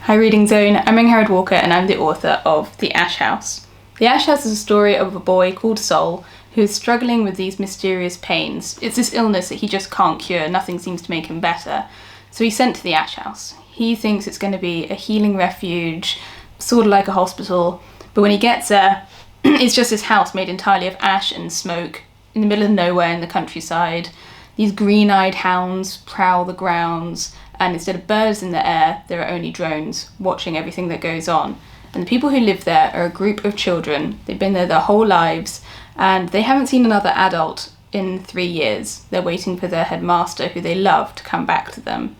Hi Reading Zone, I'm Angharad Walker and I'm the author of The Ash House. The Ash House is a story of a boy called Sol who is struggling with these mysterious pains. It's this illness that he just can't cure, nothing seems to make him better. So he's sent to the Ash House. He thinks it's going to be a healing refuge, sort of like a hospital, but when he gets there, it's just this house made entirely of ash and smoke in the middle of nowhere in the countryside. These green-eyed hounds prowl the grounds, and instead of birds in the air, there are only drones watching everything that goes on. And the people who live there are a group of children. They've been there their whole lives, and they haven't seen another adult in 3 years. They're waiting for their headmaster, who they love, to come back to them.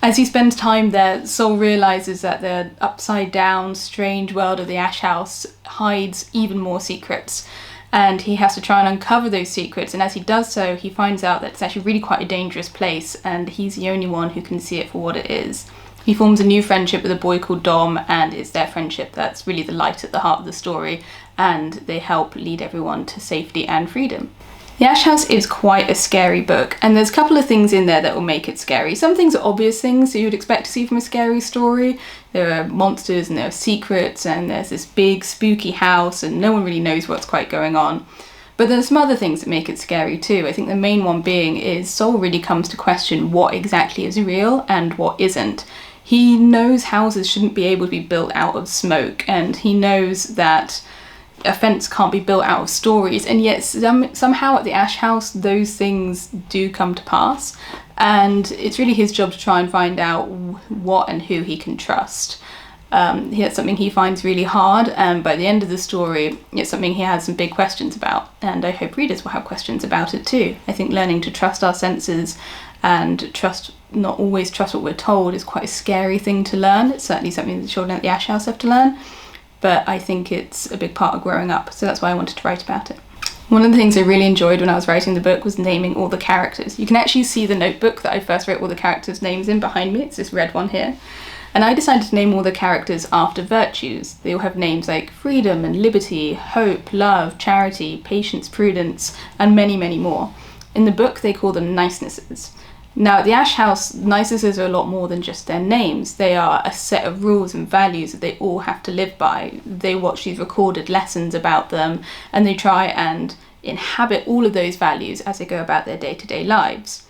As he spends time there, Sol realises that the upside-down, strange world of the Ash House hides even more secrets, and he has to try and uncover those secrets, and as he does so, he finds out that it's actually really quite a dangerous place, and he's the only one who can see it for what it is. He forms a new friendship with a boy called Dom, and it's their friendship that's really the light at the heart of the story, and they help lead everyone to safety and freedom. The Ash House is quite a scary book, and there's a couple of things in there that will make it scary. Some things are obvious things that you would expect to see from a scary story. There are monsters and there are secrets and there's this big spooky house and no one really knows what's quite going on. But there's some other things that make it scary too. I think the main one being is Sol really comes to question what exactly is real and what isn't. He knows houses shouldn't be able to be built out of smoke, and he knows that a fence can't be built out of stories, and yet somehow at the Ash House those things do come to pass, and it's really his job to try and find out what and who he can trust. That's something he finds really hard, and by the end of the story it's something he has some big questions about, and I hope readers will have questions about it too. I think learning to trust our senses and not always trust what we're told is quite a scary thing to learn. It's certainly something the children at the Ash House have to learn, but I think it's a big part of growing up, so that's why I wanted to write about it. One of the things I really enjoyed when I was writing the book was naming all the characters. You can actually see the notebook that I first wrote all the characters' names in behind me. It's this red one here. And I decided to name all the characters after virtues. They all have names like freedom and liberty, hope, love, charity, patience, prudence, and many, many more. In the book, they call them nicenesses. Now, at the Ash House, nicenesses are a lot more than just their names. They are a set of rules and values that they all have to live by. They watch these recorded lessons about them, and they try and inhabit all of those values as they go about their day-to-day lives.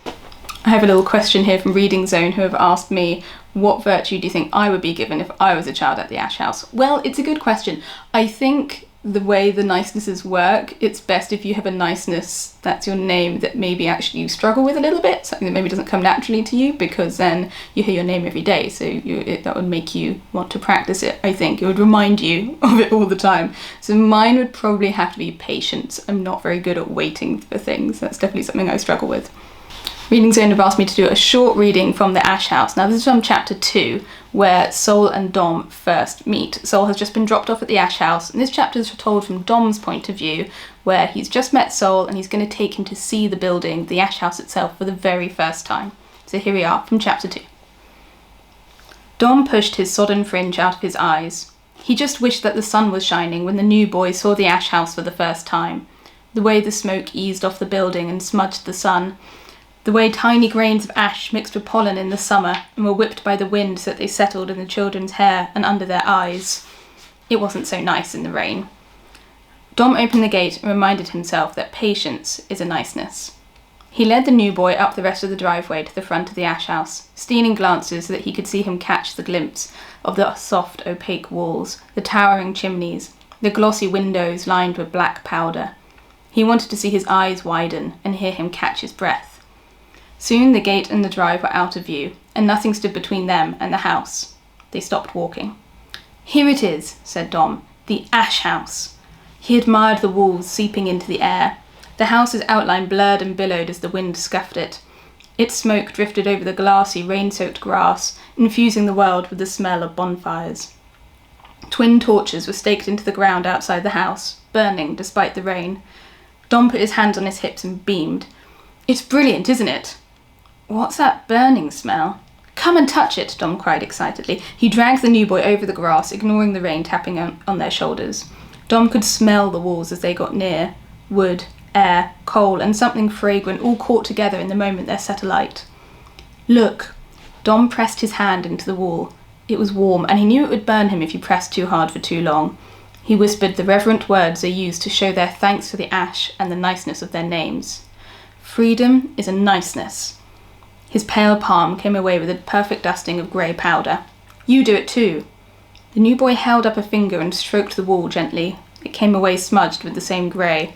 I have a little question here from Reading Zone who have asked me, what virtue do you think I would be given if I was a child at the Ash House? Well, it's a good question. I think the way the nicenesses work, it's best if you have a niceness that's your name that maybe actually you struggle with a little bit, something that maybe doesn't come naturally to you, because then you hear your name every day, so that would make you want to practice it, I think. It would remind you of it all the time. So mine would probably have to be patience. I'm not very good at waiting for things. That's definitely something I struggle with. Reading Zone have asked me to do a short reading from the Ash House. Now this is from chapter 2, where Sol and Dom first meet. Sol has just been dropped off at the Ash House, and this chapter is told from Dom's point of view, where he's just met Sol and he's going to take him to see the building, the Ash House itself, for the very first time. So here we are from chapter 2. Dom pushed his sodden fringe out of his eyes. He just wished that the sun was shining when the new boy saw the Ash House for the first time. The way the smoke eased off the building and smudged the sun. The way tiny grains of ash mixed with pollen in the summer and were whipped by the wind so that they settled in the children's hair and under their eyes. It wasn't so nice in the rain. Dom opened the gate and reminded himself that patience is a niceness. He led the new boy up the rest of the driveway to the front of the Ash House, stealing glances so that he could see him catch the glimpse of the soft, opaque walls, the towering chimneys, the glossy windows lined with black powder. He wanted to see his eyes widen and hear him catch his breath. Soon the gate and the drive were out of view, and nothing stood between them and the house. They stopped walking. "Here it is," said Dom, "the Ash House." He admired the walls seeping into the air. The house's outline blurred and billowed as the wind scuffed it. Its smoke drifted over the glassy, rain-soaked grass, infusing the world with the smell of bonfires. Twin torches were staked into the ground outside the house, burning despite the rain. Dom put his hands on his hips and beamed. "It's brilliant, isn't it?" "What's that burning smell?" "Come and touch it," Dom cried excitedly. He dragged the new boy over the grass, ignoring the rain tapping on their shoulders. Dom could smell the walls as they got near. Wood, air, coal, and something fragrant all caught together in the moment they set alight. "Look." Dom pressed his hand into the wall. It was warm, and he knew it would burn him if you pressed too hard for too long. He whispered the reverent words they used to show their thanks for the ash and the niceness of their names. Freedom is a niceness. His pale palm came away with a perfect dusting of grey powder. You do it too. The new boy held up a finger and stroked the wall gently. It came away smudged with the same grey.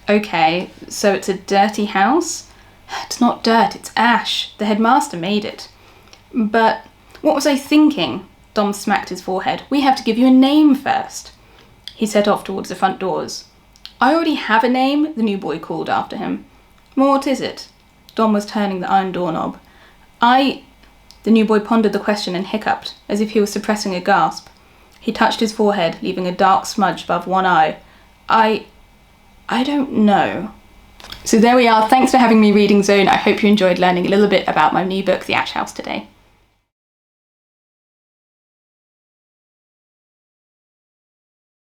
Okay, so it's a dirty house? It's not dirt, it's ash. The headmaster made it. But what was I thinking? Dom smacked his forehead. We have to give you a name first. He set off towards the front doors. I already have a name, the new boy called after him. Well, what is it? Dom was turning the iron doorknob. The new boy pondered the question and hiccuped, as if he was suppressing a gasp. He touched his forehead, leaving a dark smudge above one eye. I don't know. So there we are. Thanks for having me, Reading Zone. I hope you enjoyed learning a little bit about my new book, The Ash House, today.